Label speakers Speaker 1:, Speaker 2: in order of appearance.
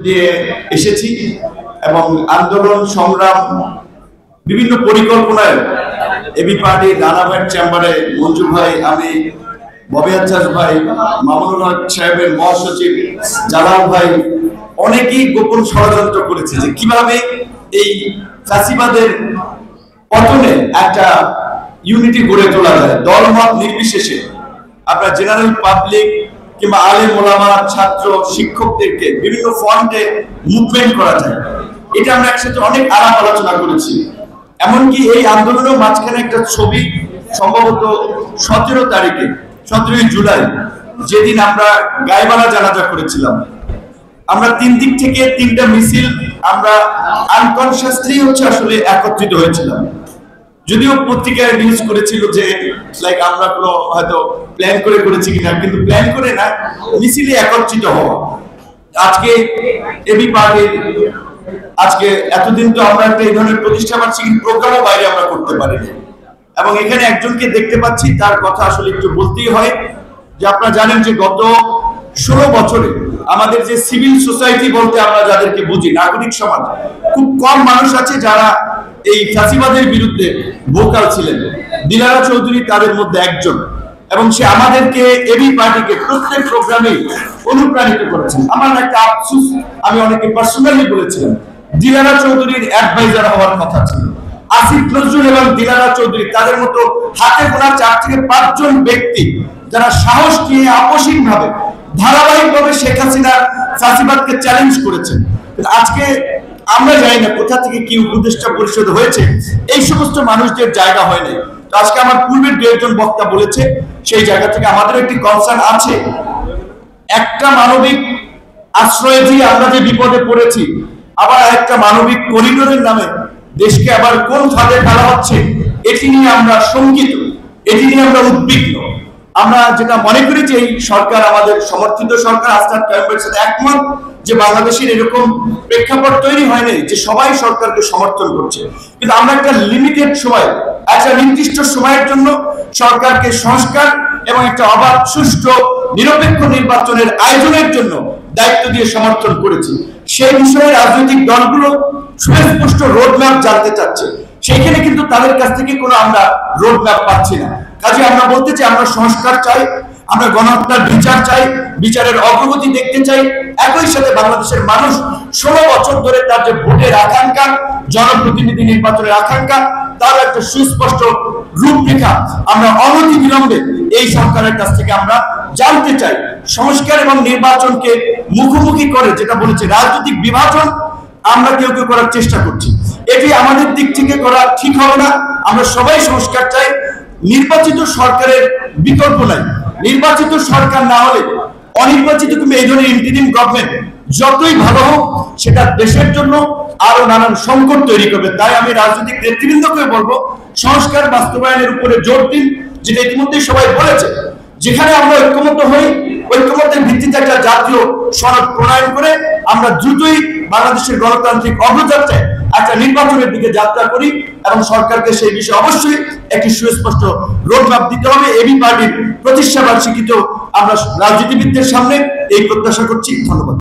Speaker 1: দিয়ে এসেছি এবং আন্দোলন সংগ্রাম বিভিন্ন পরিকল্পনায় এবি পার্টি রানা ভাইয়ের চেম্বারে মঞ্জু ভাই, আমি, ববি আচ্ছাস ভাই, মামুনুল হক সাহেবের মহাসচিব জালাল ভাই অনেকেই গোপন ষড়যন্ত্র করেছে যে কিভাবে এই ফ্যাসিবাদের পতনে একটা ইউনিটি গড়ে তোলা যায়, দলমত নির্বিশেষে। আপনার জেনারেল পাবলিক কিংবা আলেম ওলামা, ছাত্র, শিক্ষকদেরকে বিভিন্ন ফ্রন্টে মুভমেন্ট করা যায়, এটা আমরা একসাথে অনেক আলাপ আলোচনা করেছি। এমনকি এই আন্দোলনের মাঝখানে একটা ছবি সম্ভবত 17 তারিখে, 17 জুলাই, যেদিন আমরা গায়েবালা জানাজা করেছিলাম, আমরা 3 দিক থেকে 3টা মিছিল আমরা আনকনসিয়াসলি আসলে একত্রিত হয়েছিলাম। যদিও পত্রিকায় নিউজ করেছিল যে লাইক আমরা কোনো হয়তো প্ল্যান করে করেছি কিনা, কিন্তু প্ল্যান করে না, মিছিলে একত্রিত হওয়া। আজকে এবি পার্টির আজকে এতদিন তো আমরা একটা এই ধরনের প্রতিষ্ঠা বার্ষিকী প্রোগ্রামও বাইরে আমরা করতে পারিনি, এবং এখানে একজনকে দেখতে পাচ্ছি, তার কথা আসলে একটু বলতেই হয় যে আপনারা জানেন যে গত 16 বছরে আমাদের যে সিভিল সোসাইটি বলতে আমরা যাদেরকে বুঝি, নাগরিক সমাজ, খুব কম মানুষ আছে যারা এই ফ্যাসিবাদের বিরুদ্ধে ভোকাল ছিলেন। দিলারা চৌধুরী তাদের মধ্যে একজন, এবং সে আমাদেরকে এবি পার্টিকে প্রত্যেক প্রোগ্রামে অনুপ্রাণিত করেছেন। আমার একটা আফসোস, আমি অনেকে পার্সোনালি বলেছিলাম, দিলারা চৌধুরীর অ্যাডভাইজার হওয়ার কথা ছিল। আসিফ নজরুল এবং দিলারা চৌধুরী তাদের মতো হাতে গোনা 4 থেকে 5 জন ব্যক্তি যারা সাহস নিয়ে আপসীন ভাবে ধারাবাহিকভাবে শেখ হাসিনার ফ্যাসিবাদকে চ্যালেঞ্জ করেছেন। আজকে আমরা জানি না কোথা থেকে কি উপদেষ্টা পরিষদ হয়েছে, এই সমস্ত মানুষদের জায়গা হয়নি। তো আজকে আমার পূর্বের 2 একজন বক্তা বলেছে, সেই জায়গা থেকে আমাদের একটি কনসার্ন আছে। একটা মানবিক আশ্রয় দিয়ে আমরা যে বিপদে পড়েছি, আবার একটা মানবিক করিডোরের নামে দেশকে আবার কোন ফাঁদে ফেলা হচ্ছে, এটি নিয়ে আমরা শঙ্কিত, এটি নিয়ে আমরা উদ্বিগ্ন। আমরা যেটা মনে করি যে এই সরকার আমাদের সমর্থিত সরকার, আস্থার কায়েমের সাথে একমত যে বাংলাদেশের এরকম প্রেক্ষাপট তৈরি হয়নি যে সবাই সরকারকে সমর্থন করছে, কিন্তু আমরা একটা লিমিটেড সময়, একটা নির্দিষ্ট সময়ের জন্য সরকারকে সংস্কার এবং একটা অবাধ, সুষ্ঠু, নিরপেক্ষ নির্বাচনের আয়োজনের জন্য দায়িত্ব দিয়ে সমর্থন করেছি। সেই বিষয়ে রাজনৈতিক দলগুলো সুস্পষ্ট রোডম্যাপ জানতে চাচ্ছে, সেখানে কিন্তু তাদের কাছ থেকে কোনো আমরা রোডম্যাপ পাচ্ছি না। কাজে আমরা বলতে চাই, আমরা সংস্কার চাই, আমরা গণহত্যার বিচার চাই, বিচারের অগ্রগতি দেখতে চাই। একই সাথে বাংলাদেশের মানুষ 16 বছর ধরে তার যে ভোটের আকাঙ্ক্ষা, জনপ্রতিনিধি নির্বাচনের আকাঙ্ক্ষা, তার একটা সুস্পষ্ট রূপরেখা আমরা অনতি বিলম্বে এই সরকারের কাছ থেকে আমরা জানতে চাই। সংস্কার এবং নির্বাচনকে মুখোমুখি করে, যেটা বলেছে রাজনৈতিক বিভাজন আমরা কেউ কেউ করার চেষ্টা করছি, এটি আমাদের দিক থেকে করা ঠিক হবে না। আমরা সবাই সংস্কার চাই। নির্বাচিত সরকারের বিকল্প নাই। নির্বাচিত সরকার না হলে অনির্বাচিত কিংবা এই ধরনের ইন্টারিম গভর্নমেন্ট যতই ভালো হোক, সেটা দেশের জন্য আরো নানান সংকট তৈরি করবে। তাই আমি রাজনৈতিক নেতৃবৃন্দকে বলবো, সংস্কার বাস্তবায়নের উপরে জোর দিন, যেটা ইতিমধ্যে সবাই বলেছে। যেখানে আমরা ঐক্যমত্য হই, ঐক্যমত্যের ভিত্তিতে একটা জাতীয় সনদ প্রণয়ন করে আমরা দ্রুতই বাংলাদেশের গণতান্ত্রিক অগ্রযাত্রায় একটা নির্বাচনের দিকে যাত্রা করি, এবং সরকারকে সেই বিষয়ে অবশ্যই একটি সুস্পষ্ট রোডম্যাপ দিতে হবে। এবি পার্টির প্রতিষ্ঠা বার্ষিকীতেও আমরা রাজনীতিবিদদের সামনে এই প্রত্যাশা করছি। ধন্যবাদ।